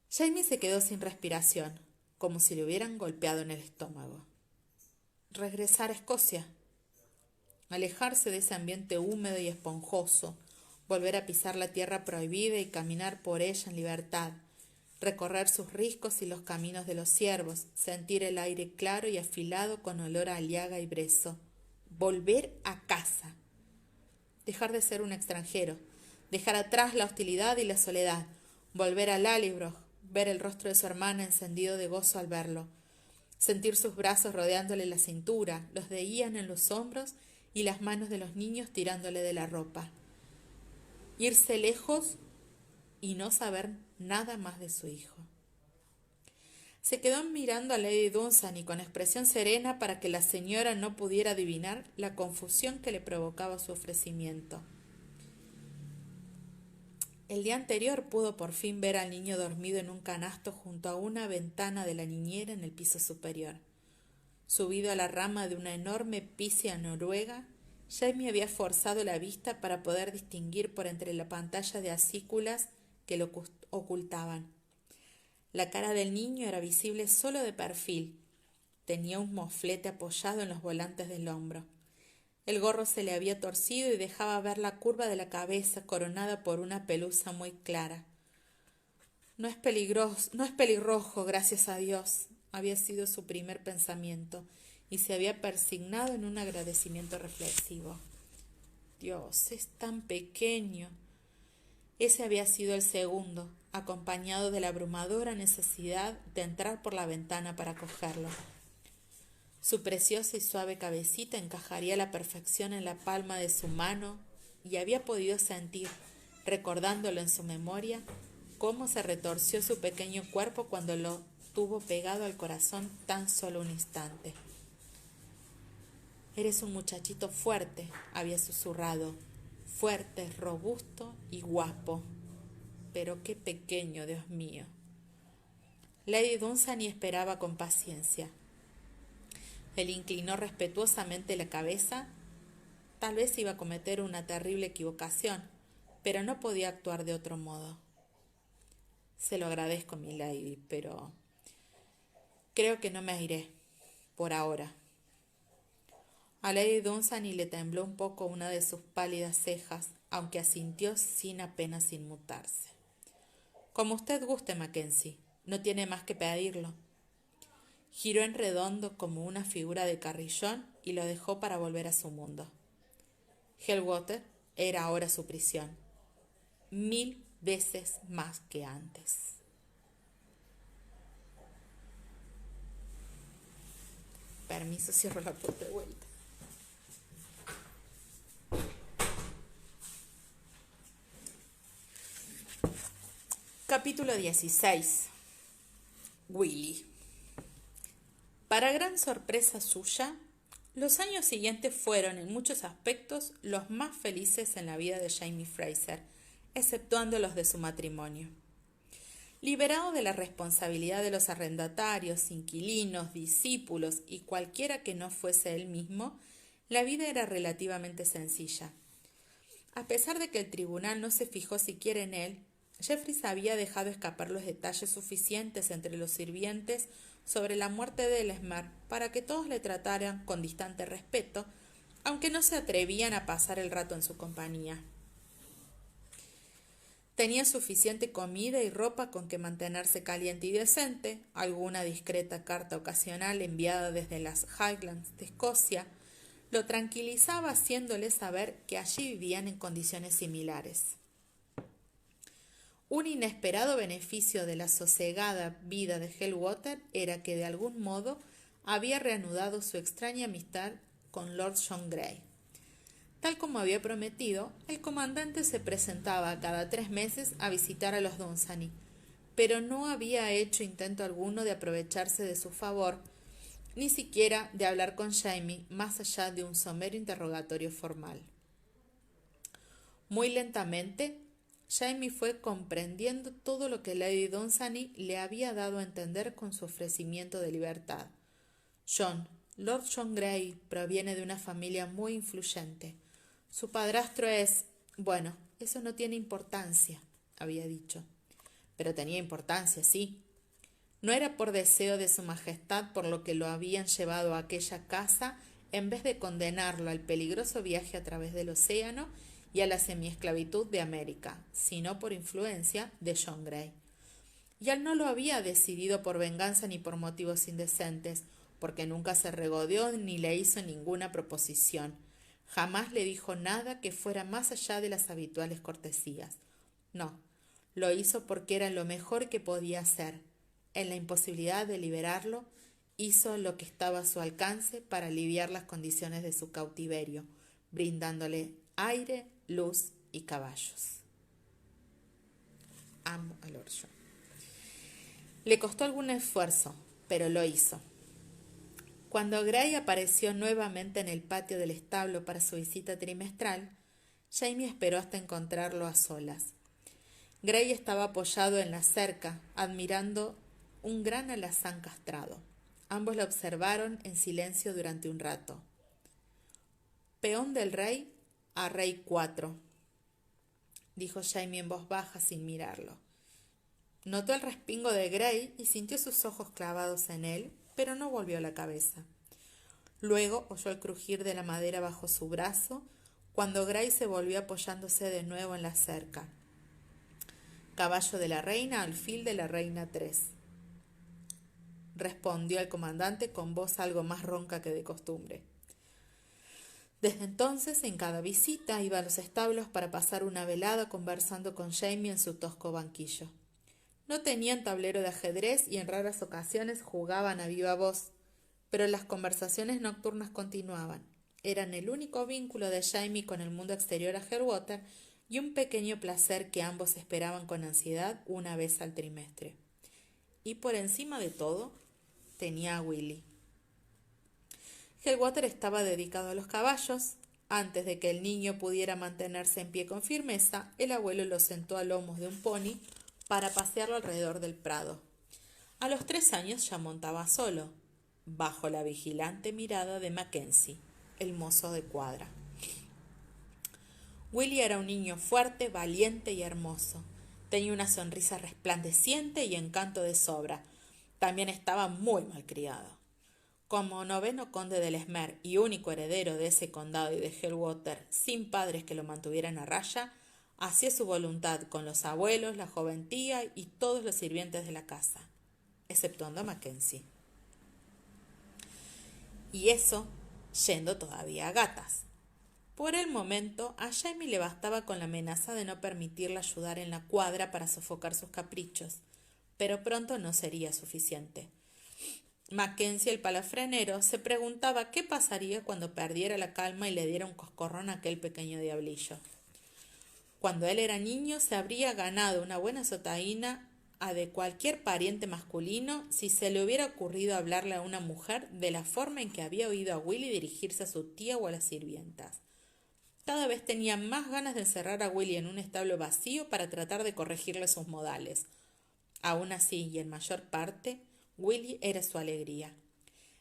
Jamie se quedó sin respiración, como si le hubieran golpeado en el estómago. ¿Regresar a Escocia? Alejarse de ese ambiente húmedo y esponjoso, volver a pisar la tierra prohibida y caminar por ella en libertad, recorrer sus riscos y los caminos de los ciervos, sentir el aire claro y afilado con olor a aliaga y brezo. Volver a casa. Dejar de ser un extranjero, dejar atrás la hostilidad y la soledad, volver a Lallybroch, ver el rostro de su hermana encendido de gozo al verlo, sentir sus brazos rodeándole la cintura, los de Ian en los hombros y las manos de los niños tirándole de la ropa. Irse lejos y no saber nada más de su hijo. Se quedó mirando a Lady Dunsany con expresión serena para que la señora no pudiera adivinar la confusión que le provocaba su ofrecimiento. El día anterior pudo por fin ver al niño dormido en un canasto junto a una ventana de la niñera en el piso superior. Subido a la rama de una enorme pícea noruega, Jamie había forzado la vista para poder distinguir por entre la pantalla de acículas que lo ocultaban. La cara del niño era visible solo de perfil. Tenía un moflete apoyado en los volantes del hombro. El gorro se le había torcido y dejaba ver la curva de la cabeza coronada por una pelusa muy clara. No es pelirrojo, gracias a Dios, había sido su primer pensamiento, y se había persignado en un agradecimiento reflexivo. Dios, es tan pequeño. Ese había sido el segundo, acompañado de la abrumadora necesidad de entrar por la ventana para cogerlo. Su preciosa y suave cabecita encajaría a la perfección en la palma de su mano y había podido sentir, recordándolo en su memoria, cómo se retorció su pequeño cuerpo cuando lo tuvo pegado al corazón tan solo un instante. «Eres un muchachito fuerte», había susurrado, «fuerte, robusto y guapo. Pero qué pequeño, Dios mío». Lady Dunsany esperaba con paciencia. Él inclinó respetuosamente la cabeza. Tal vez iba a cometer una terrible equivocación, pero no podía actuar de otro modo. «Se lo agradezco, milady, pero creo que no me iré, por ahora». A Lady Dunsany le tembló un poco una de sus pálidas cejas, aunque asintió sin apenas inmutarse. «Como usted guste, Mackenzie, no tiene más que pedirlo». Giró en redondo como una figura de carrillón y lo dejó para volver a su mundo. Helwater era ahora su prisión, 1000 veces más que antes. Permiso, cierro la puerta de vuelta. Capítulo 16. Willy. Para gran sorpresa suya, los años siguientes fueron en muchos aspectos los más felices en la vida de Jamie Fraser, exceptuando los de su matrimonio. Liberado de la responsabilidad de los arrendatarios, inquilinos, discípulos y cualquiera que no fuese él mismo, la vida era relativamente sencilla. A pesar de que el tribunal no se fijó siquiera en él, Jeffries había dejado escapar los detalles suficientes entre los sirvientes sobre la muerte de Ellesmere para que todos le trataran con distante respeto, aunque no se atrevían a pasar el rato en su compañía. Tenía suficiente comida y ropa con que mantenerse caliente y decente, alguna discreta carta ocasional enviada desde las Highlands de Escocia, lo tranquilizaba haciéndole saber que allí vivían en condiciones similares. Un inesperado beneficio de la sosegada vida de Helwater era que de algún modo había reanudado su extraña amistad con Lord John Grey. Tal como había prometido, el comandante se presentaba cada 3 meses a visitar a los Dunsany, pero no había hecho intento alguno de aprovecharse de su favor, ni siquiera de hablar con Jamie más allá de un somero interrogatorio formal. Muy lentamente, Jamie fue comprendiendo todo lo que Lady Dunsany le había dado a entender con su ofrecimiento de libertad. Lord John Grey proviene de una familia muy influyente. Su padrastro es... Bueno, eso no tiene importancia, había dicho. Pero tenía importancia, sí. No era por deseo de su majestad por lo que lo habían llevado a aquella casa en vez de condenarlo al peligroso viaje a través del océano y a la semiesclavitud de América, sino por influencia de John Grey. Y él no lo había decidido por venganza ni por motivos indecentes, porque nunca se regodeó ni le hizo ninguna proposición. Jamás le dijo nada que fuera más allá de las habituales cortesías. No, lo hizo porque era lo mejor que podía hacer. En la imposibilidad de liberarlo, hizo lo que estaba a su alcance para aliviar las condiciones de su cautiverio, brindándole aire, luz y caballos. Amo a Lord John. Le costó algún esfuerzo, pero lo hizo. Cuando Grey apareció nuevamente en el patio del establo para su visita trimestral, Jamie esperó hasta encontrarlo a solas. Grey estaba apoyado en la cerca, admirando un gran alazán castrado. Ambos lo observaron en silencio durante un rato. Peón del rey a rey 4, dijo Jamie en voz baja sin mirarlo. Notó el respingo de Grey y sintió sus ojos clavados en él, pero no volvió la cabeza. Luego oyó el crujir de la madera bajo su brazo, cuando Grey se volvió apoyándose de nuevo en la cerca. Caballo de la reina, alfil de la reina 3, respondió el comandante con voz algo más ronca que de costumbre. Desde entonces, en cada visita, iba a los establos para pasar una velada conversando con Jamie en su tosco banquillo. No tenían tablero de ajedrez y en raras ocasiones jugaban a viva voz, pero las conversaciones nocturnas continuaban. Eran el único vínculo de Jamie con el mundo exterior a Helwater y un pequeño placer que ambos esperaban con ansiedad una vez al trimestre. Y por encima de todo, tenía a Willy. Helwater estaba dedicado a los caballos. Antes de que el niño pudiera mantenerse en pie con firmeza, el abuelo lo sentó a lomos de un pony para pasearlo alrededor del prado. A los 3 años ya montaba solo, bajo la vigilante mirada de Mackenzie, el mozo de cuadra. Willy era un niño fuerte, valiente y hermoso. Tenía una sonrisa resplandeciente y encanto de sobra. También estaba muy malcriado. Como 9º conde del Esmer y único heredero de ese condado y de Helwater, sin padres que lo mantuvieran a raya, hacía su voluntad con los abuelos, la joventía y todos los sirvientes de la casa, exceptuando a Mackenzie. Y eso, yendo todavía a gatas. Por el momento, a Jamie le bastaba con la amenaza de no permitirle ayudar en la cuadra para sofocar sus caprichos, pero pronto no sería suficiente. Mackenzie, el palafrenero, se preguntaba qué pasaría cuando perdiera la calma y le diera un coscorrón a aquel pequeño diablillo. Cuando él era niño se habría ganado una buena sotaína a de cualquier pariente masculino si se le hubiera ocurrido hablarle a una mujer de la forma en que había oído a Willy dirigirse a su tía o a las sirvientas. Cada vez tenía más ganas de encerrar a Willy en un establo vacío para tratar de corregirle sus modales. Aún así, y en mayor parte, Willy era su alegría.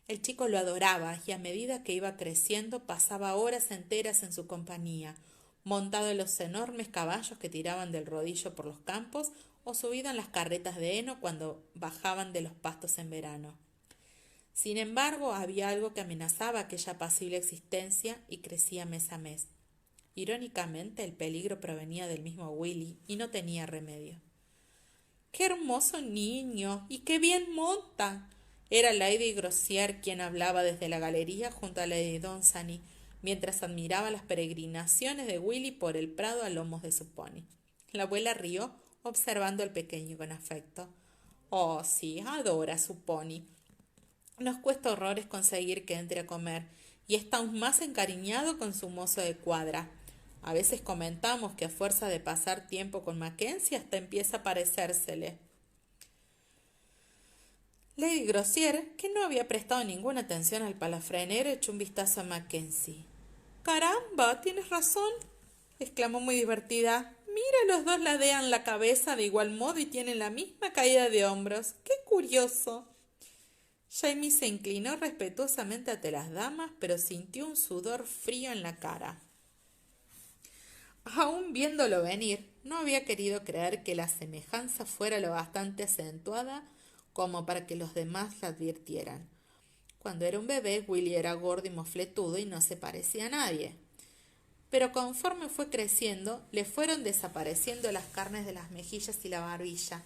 El chico lo adoraba y a medida que iba creciendo pasaba horas enteras en su compañía, montado en los enormes caballos que tiraban del rodillo por los campos o subido en las carretas de heno cuando bajaban de los pastos en verano. Sin embargo, había algo que amenazaba aquella apacible existencia y crecía mes a mes. Irónicamente, el peligro provenía del mismo Willy y no tenía remedio. ¡Qué hermoso niño! ¡Y qué bien monta! Era Lady Grossier quien hablaba desde la galería junto a Lady Dunsany, mientras admiraba las peregrinaciones de Willy por el prado a lomos de su pony. La abuela rió, observando al pequeño con afecto. Oh, sí, adora a su pony. Nos cuesta horrores conseguir que entre a comer, y está aún más encariñado con su mozo de cuadra. A veces comentamos que a fuerza de pasar tiempo con Mackenzie hasta empieza a parecérsele. Lady Grossier, que no había prestado ninguna atención al palafrenero, echó un vistazo a Mackenzie. —¡Caramba! ¿Tienes razón? —exclamó muy divertida. —Mira, los dos ladean la cabeza de igual modo y tienen la misma caída de hombros. ¡Qué curioso! Jamie se inclinó respetuosamente ante las damas, pero sintió un sudor frío en la cara. Aún viéndolo venir, no había querido creer que la semejanza fuera lo bastante acentuada como para que los demás la advirtieran. Cuando era un bebé, Willy era gordo y mofletudo y no se parecía a nadie. Pero conforme fue creciendo, le fueron desapareciendo las carnes de las mejillas y la barbilla,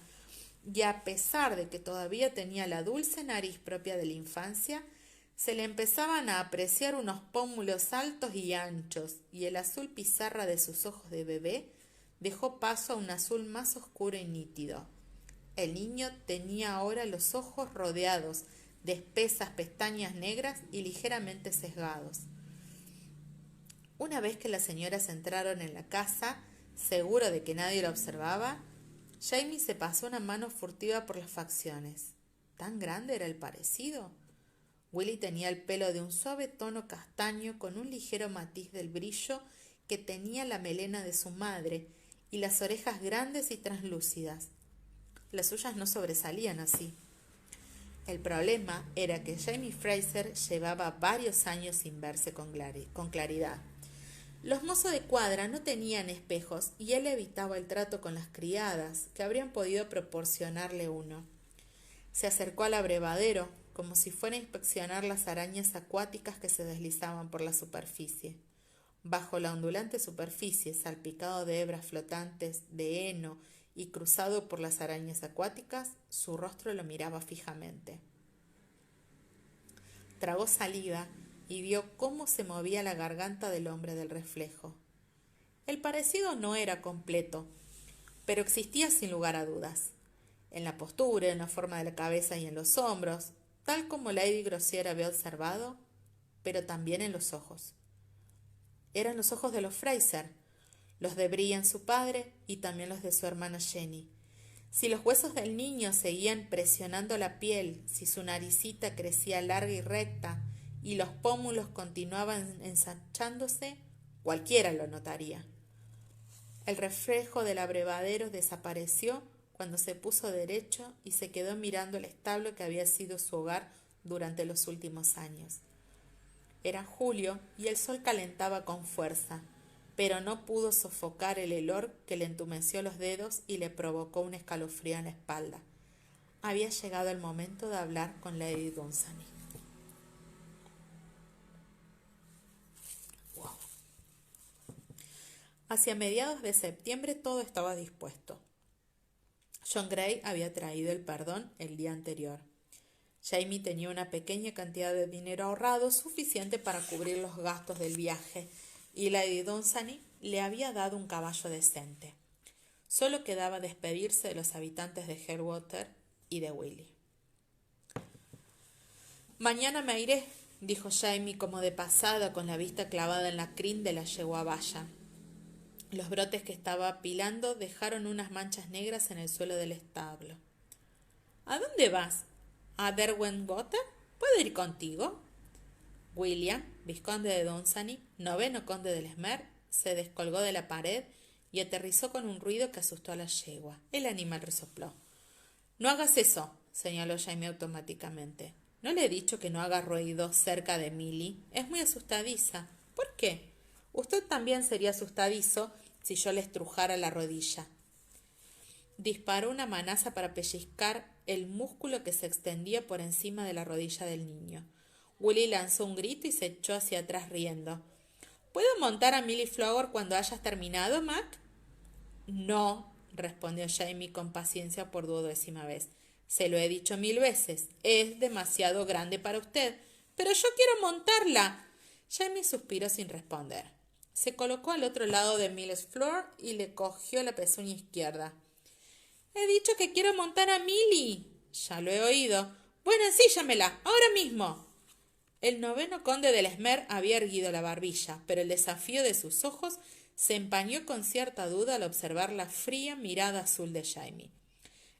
y a pesar de que todavía tenía la dulce nariz propia de la infancia, se le empezaban a apreciar unos pómulos altos y anchos, y el azul pizarra de sus ojos de bebé dejó paso a un azul más oscuro y nítido. El niño tenía ahora los ojos rodeados de espesas pestañas negras y ligeramente sesgados. Una vez que las señoras entraron en la casa, seguro de que nadie la observaba, Jamie se pasó una mano furtiva por las facciones. ¿Tan grande era el parecido? Willy tenía el pelo de un suave tono castaño con un ligero matiz del brillo que tenía la melena de su madre y las orejas grandes y translúcidas. Las suyas no sobresalían así. El problema era que Jamie Fraser llevaba varios años sin verse con claridad. Los mozos de cuadra no tenían espejos y él evitaba el trato con las criadas, que habrían podido proporcionarle uno. Se acercó al abrevadero, como si fuera a inspeccionar las arañas acuáticas que se deslizaban por la superficie. Bajo la ondulante superficie, salpicado de hebras flotantes, de heno y cruzado por las arañas acuáticas, su rostro lo miraba fijamente. Tragó saliva y vio cómo se movía la garganta del hombre del reflejo. El parecido no era completo, pero existía sin lugar a dudas. En la postura, en la forma de la cabeza y en los hombros, tal como Lady Grossier había observado, pero también en los ojos. Eran los ojos de los Fraser, los de Brian su padre y también los de su hermana Jenny. Si los huesos del niño seguían presionando la piel, si su naricita crecía larga y recta y los pómulos continuaban ensanchándose, cualquiera lo notaría. El reflejo del abrevadero desapareció cuando se puso derecho y se quedó mirando el establo que había sido su hogar durante los últimos años. Era julio y el sol calentaba con fuerza, pero no pudo sofocar el helor que le entumeció los dedos y le provocó un escalofrío en la espalda. Había llegado el momento de hablar con Lady Dunsany. Wow. Hacia mediados de septiembre todo estaba dispuesto. John Gray había traído el perdón el día anterior. Jamie tenía una pequeña cantidad de dinero ahorrado suficiente para cubrir los gastos del viaje y Lady Dunsany le había dado un caballo decente. Solo quedaba despedirse de los habitantes de Helwater y de Willy. «Mañana me iré», dijo Jamie como de pasada con la vista clavada en la crin de la yegua valla. Los brotes que estaba apilando dejaron unas manchas negras en el suelo del establo. «¿A dónde vas? ¿A Derwentwater? ¿Puedo ir contigo?» William, vizconde de Dunsany, noveno conde del Esmer, se descolgó de la pared y aterrizó con un ruido que asustó a la yegua. El animal resopló. «No hagas eso», señaló Jamie automáticamente. «¿No le he dicho que no haga ruido cerca de Milly? Es muy asustadiza». «¿Por qué? Usted también sería asustadizo si yo le estrujara la rodilla». Disparó una manaza para pellizcar el músculo que se extendía por encima de la rodilla del niño. Willy lanzó un grito y se echó hacia atrás riendo. «¿Puedo montar a Milly Flower cuando hayas terminado, Mac?» «No», respondió Jamie con paciencia por 12ª vez. «Se lo he dicho 1000 veces. Es demasiado grande para usted. Pero yo quiero montarla». Jamie suspiró sin responder. Se colocó al otro lado de Mills Floor y le cogió la pezuña izquierda. He dicho que quiero montar a Millie. Ya lo he oído. Bueno, ensíllamela, ahora mismo. El noveno conde del Esmer había erguido la barbilla, pero el desafío de sus ojos se empañó con cierta duda al observar la fría mirada azul de Jamie.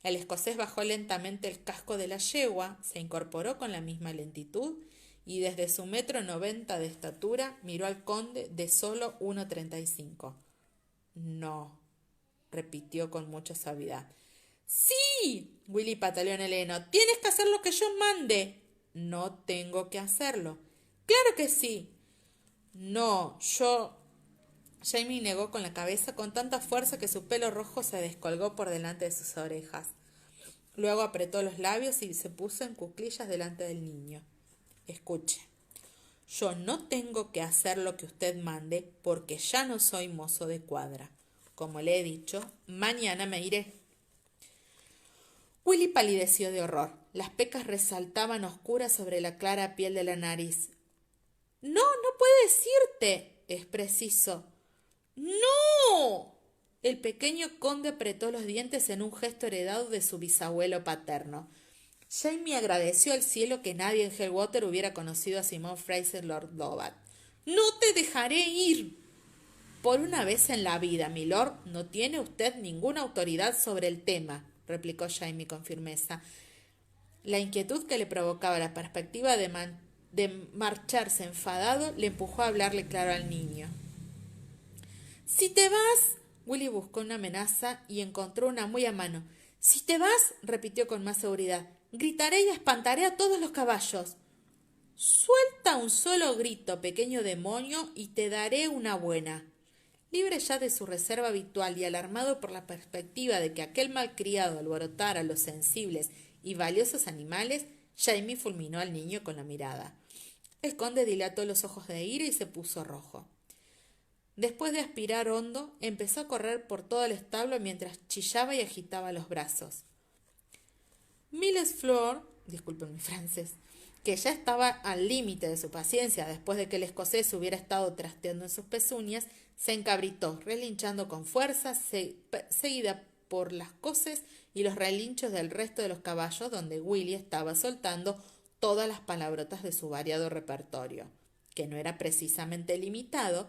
El escocés bajó lentamente el casco de la yegua, se incorporó con la misma lentitud y desde su 1,90 m de estatura miró al conde de solo 1,35 m. No, repitió con mucha suavidad. ¡Sí! Willy pataleó en el heno. ¡Tienes que hacer lo que yo mande! No tengo que hacerlo. ¡Claro que sí! No, yo... Jamie negó con la cabeza con tanta fuerza que su pelo rojo se descolgó por delante de sus orejas. Luego apretó los labios y se puso en cuclillas delante del niño. Escuche, yo no tengo que hacer lo que usted mande porque ya no soy mozo de cuadra. Como le he dicho, mañana me iré. Willy palideció de horror. Las pecas resaltaban oscuras sobre la clara piel de la nariz. No, no puedes irte. Es preciso. ¡No! El pequeño conde apretó los dientes en un gesto heredado de su bisabuelo paterno. Jamie agradeció al cielo que nadie en Helwater hubiera conocido a Simon Fraser Lord Lovat. ¡No te dejaré ir! Por una vez en la vida, milord, no tiene usted ninguna autoridad sobre el tema, replicó Jamie con firmeza. La inquietud que le provocaba la perspectiva de marcharse enfadado le empujó a hablarle claro al niño. Si te vas... Willy buscó una amenaza y encontró una muy a mano. Si te vas, repitió con más seguridad, gritaré y espantaré a todos los caballos. Suelta un solo grito, pequeño demonio, y te daré una buena. Libre ya de su reserva habitual y alarmado por la perspectiva de que aquel malcriado alborotara a los sensibles y valiosos animales, Jamie fulminó al niño con la mirada. El conde dilató los ojos de ira y se puso rojo. Después de aspirar hondo, empezó a correr por todo el establo mientras chillaba y agitaba los brazos. Mills Floor, disculpen mi francés, que ya estaba al límite de su paciencia después de que el escocés hubiera estado trasteando en sus pezuñas, se encabritó, relinchando con fuerza, seguida por las coces y los relinchos del resto de los caballos, donde Willy estaba soltando todas las palabrotas de su variado repertorio, que no era precisamente limitado,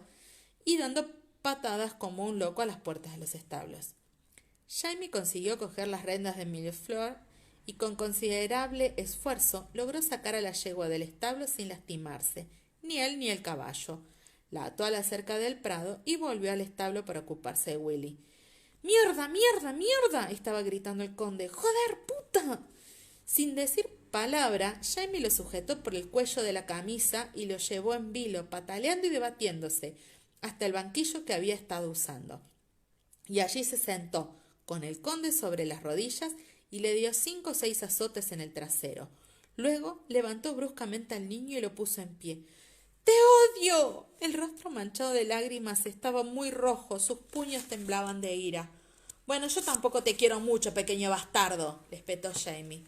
y dando patadas como un loco a las puertas de los establos. Jamie consiguió coger las riendas de Mills Floor y con considerable esfuerzo logró sacar a la yegua del establo sin lastimarse, ni él ni el caballo. La ató a la cerca del prado y volvió al establo para ocuparse de Willy. ¡Mierda, mierda, mierda! Estaba gritando el conde. ¡Joder, puta! Sin decir palabra, Jamie lo sujetó por el cuello de la camisa y lo llevó en vilo, pataleando y debatiéndose, hasta el banquillo que había estado usando. Y allí se sentó, con el conde sobre las rodillas, y le dio 5 o 6 azotes en el trasero. Luego levantó bruscamente al niño y lo puso en pie. ¡Te odio! El rostro manchado de lágrimas estaba muy rojo, sus puños temblaban de ira. Bueno, yo tampoco te quiero mucho, pequeño bastardo, le espetó Jamie.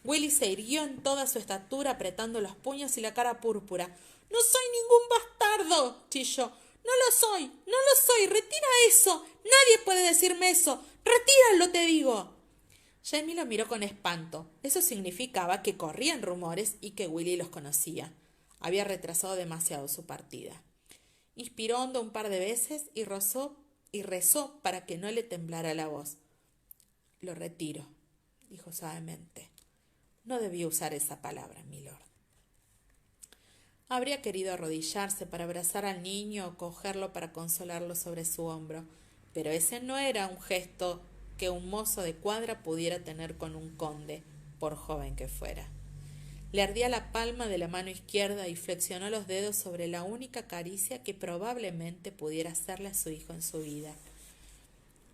Willy se irguió en toda su estatura, apretando los puños y la cara púrpura. ¡No soy ningún bastardo!, chilló. ¡No lo soy! ¡No lo soy! ¡Retira eso! ¡Nadie puede decirme eso! ¡Retíralo, te digo! Jamie lo miró con espanto. Eso significaba que corrían rumores y que Willy los conocía. Había retrasado demasiado su partida. Inspiró hondo un par de veces y rezó para que no le temblara la voz. Lo retiro, dijo suavemente. No debía usar esa palabra, milord. Habría querido arrodillarse para abrazar al niño o cogerlo para consolarlo sobre su hombro, pero ese no era un gesto que un mozo de cuadra pudiera tener con un conde, por joven que fuera. Le ardía la palma de la mano izquierda y flexionó los dedos sobre la única caricia que probablemente pudiera hacerle a su hijo en su vida.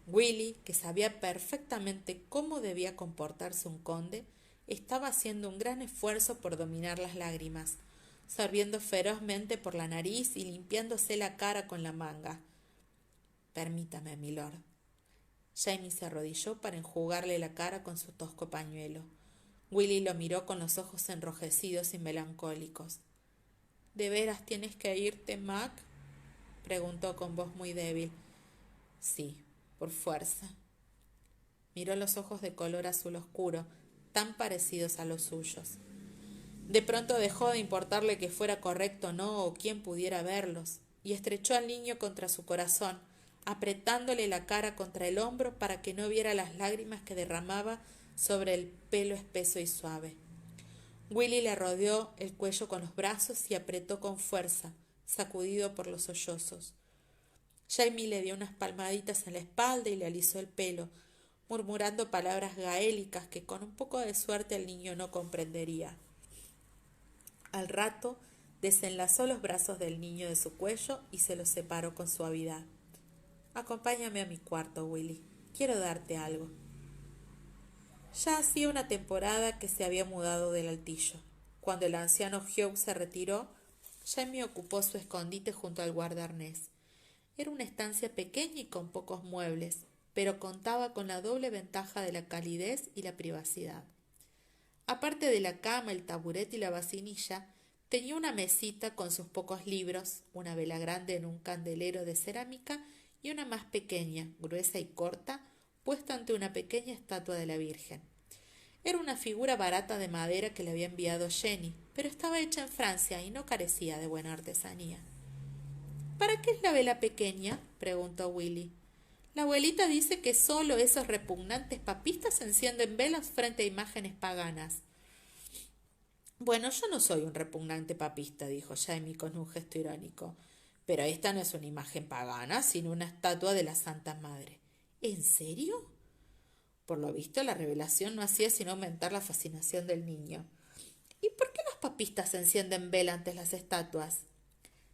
Willy, que sabía perfectamente cómo debía comportarse un conde, estaba haciendo un gran esfuerzo por dominar las lágrimas, sorbiendo ferozmente por la nariz y limpiándose la cara con la manga. Permítame, milord. Jamie se arrodilló para enjugarle la cara con su tosco pañuelo. Willy lo miró con los ojos enrojecidos y melancólicos. ¿De veras tienes que irte, Mac? Preguntó con voz muy débil. Sí, por fuerza. Miró los ojos de color azul oscuro, tan parecidos a los suyos. De pronto dejó de importarle que fuera correcto o no, o quién pudiera verlos, y estrechó al niño contra su corazón, apretándole la cara contra el hombro para que no viera las lágrimas que derramaba sobre el pelo espeso y suave. Willy le rodeó el cuello con los brazos y apretó con fuerza, sacudido por los sollozos. Jamie le dio unas palmaditas en la espalda y le alisó el pelo, murmurando palabras gaélicas que con un poco de suerte el niño no comprendería. Al rato desenlazó los brazos del niño de su cuello y se los separó con suavidad. Acompáñame a mi cuarto, Willy. Quiero darte algo. Ya hacía una temporada que se había mudado del altillo. Cuando el anciano Hugh se retiró, Jamie ocupó su escondite junto al guardaarnés. Era una estancia pequeña y con pocos muebles, pero contaba con la doble ventaja de la calidez y la privacidad. Aparte de la cama, el taburete y la vasinilla, tenía una mesita con sus pocos libros, una vela grande en un candelero de cerámica y una más pequeña, gruesa y corta, puesta ante una pequeña estatua de la Virgen. Era una figura barata de madera que le había enviado Jenny, pero estaba hecha en Francia y no carecía de buena artesanía. ¿Para qué es la vela pequeña?, preguntó Willy. La abuelita dice que solo esos repugnantes papistas encienden velas frente a imágenes paganas. Bueno, yo no soy un repugnante papista, dijo Jamie con un gesto irónico, pero esta no es una imagen pagana, sino una estatua de la Santa Madre. ¿En serio? Por lo visto, la revelación no hacía sino aumentar la fascinación del niño. ¿Y por qué los papistas encienden vela ante las estatuas?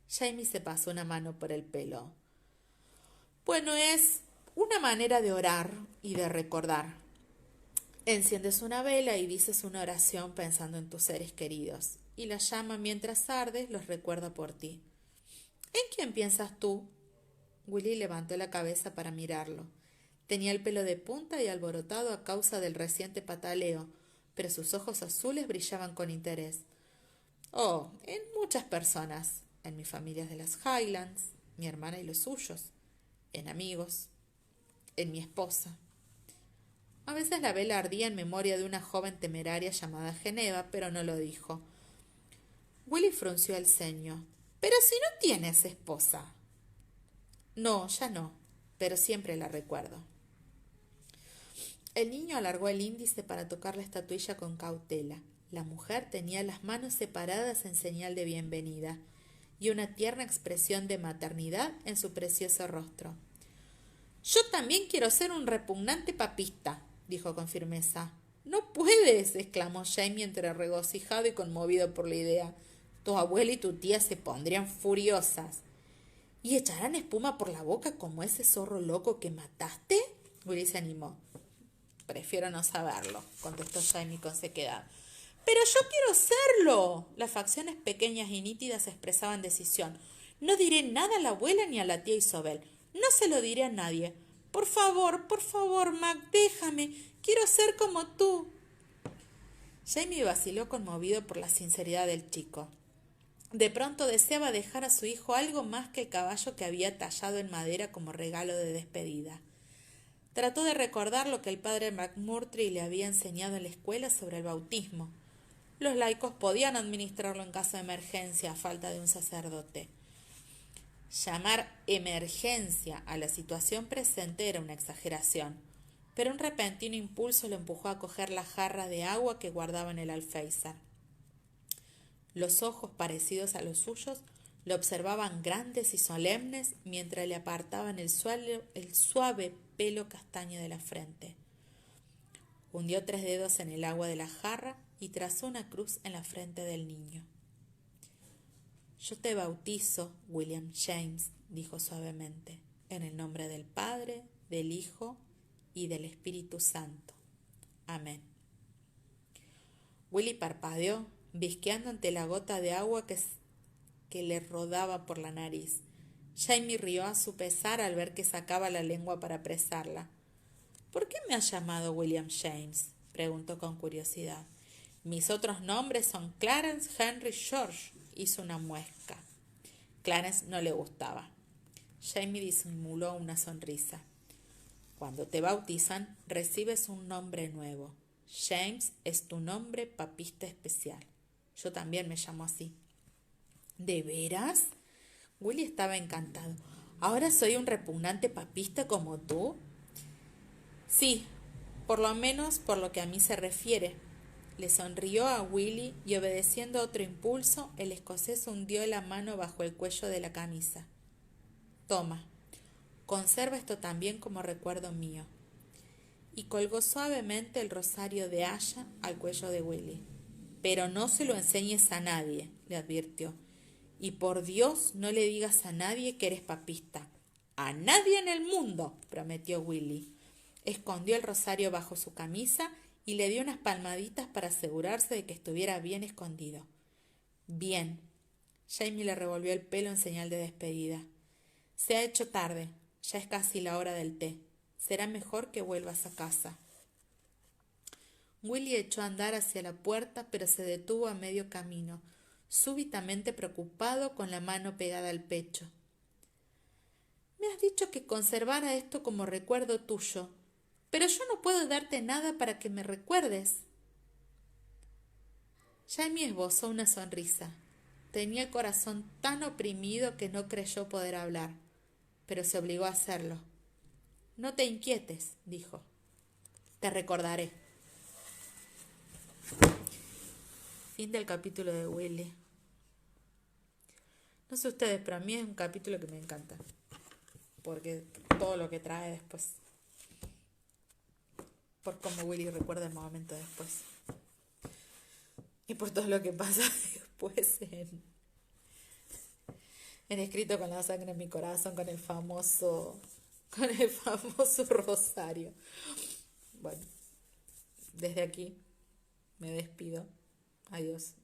Jamie se pasó una mano por el pelo. Bueno, es una manera de orar y de recordar. Enciendes una vela y dices una oración pensando en tus seres queridos, y la llama mientras ardes los recuerda por ti. ¿En quién piensas tú? Willy levantó la cabeza para mirarlo. Tenía el pelo de punta y alborotado a causa del reciente pataleo, pero sus ojos azules brillaban con interés. Oh, en muchas personas. En mi familia de las Highlands, mi hermana y los suyos. En amigos. En mi esposa. A veces la vela ardía en memoria de una joven temeraria llamada Geneva, pero no lo dijo. Willy frunció el ceño. Pero si no tienes esposa. No, ya no, pero siempre la recuerdo. El niño alargó el índice para tocar la estatuilla con cautela. La mujer tenía las manos separadas en señal de bienvenida y una tierna expresión de maternidad en su precioso rostro. Yo también quiero ser un repugnante papista, dijo con firmeza. No puedes, exclamó Jamie entre regocijado y conmovido por la idea. Tu abuela y tu tía se pondrían furiosas. ¿Y echarán espuma por la boca como ese zorro loco que mataste? Willy se animó. Prefiero no saberlo, contestó Jamie con sequedad. Pero yo quiero serlo. Las facciones pequeñas y nítidas expresaban decisión. No diré nada a la abuela ni a la tía Isobel. No se lo diré a nadie. Por favor, Mac, déjame. Quiero ser como tú. Jamie vaciló conmovido por la sinceridad del chico. De pronto deseaba dejar a su hijo algo más que el caballo que había tallado en madera como regalo de despedida. Trató de recordar lo que el padre McMurtry le había enseñado en la escuela sobre el bautismo. Los laicos podían administrarlo en caso de emergencia a falta de un sacerdote. Llamar emergencia a la situación presente era una exageración, pero un repentino impulso lo empujó a coger la jarra de agua que guardaba en el alféizar. Los ojos, parecidos a los suyos, lo observaban grandes y solemnes mientras le apartaban el suave pelo castaño de la frente. Hundió 3 dedos en el agua de la jarra y trazó una cruz en la frente del niño. Yo te bautizo, William James, dijo suavemente, en el nombre del Padre, del Hijo y del Espíritu Santo. Amén. Willy parpadeó, visqueando ante la gota de agua que le rodaba por la nariz. Jamie rió a su pesar al ver que sacaba la lengua para apresarla. ¿Por qué me has llamado William James?, preguntó con curiosidad. Mis otros nombres son Clarence Henry George hizo una mueca. Clarence no le gustaba. Jamie disimuló una sonrisa. Cuando te bautizan, recibes un nombre nuevo. James es tu nombre papista especial. Yo también me llamo así. ¿De veras? Willy estaba encantado. ¿Ahora soy un repugnante papista como tú? Sí, por lo menos por lo que a mí se refiere. Le sonrió a Willy y obedeciendo a otro impulso, el escocés hundió la mano bajo el cuello de la camisa. Toma, conserva esto también como recuerdo mío. Y colgó suavemente el rosario de haya al cuello de Willy. Pero no se lo enseñes a nadie, le advirtió. Y por Dios no le digas a nadie que eres papista. A nadie en el mundo, prometió Willy. Escondió el rosario bajo su camisa y le dio unas palmaditas para asegurarse de que estuviera bien escondido. Bien. Jamie le revolvió el pelo en señal de despedida. Se ha hecho tarde. Ya es casi la hora del té. Será mejor que vuelvas a casa. Willy echó a andar hacia la puerta, pero se detuvo a medio camino, súbitamente preocupado, con la mano pegada al pecho. Me has dicho que conservara esto como recuerdo tuyo, pero yo no puedo darte nada para que me recuerdes. Jamie esbozó una sonrisa. Tenía el corazón tan oprimido que no creyó poder hablar, pero se obligó a hacerlo. No te inquietes, dijo. Te recordaré. Fin del capítulo de Willy. No sé ustedes, pero a mí es un capítulo que me encanta. Porque todo lo que trae después. Por cómo Willy recuerda el momento después. Y por todo lo que pasa después en Escrito con la sangre en mi corazón, con el famoso rosario. Bueno, desde aquí me despido. Adiós.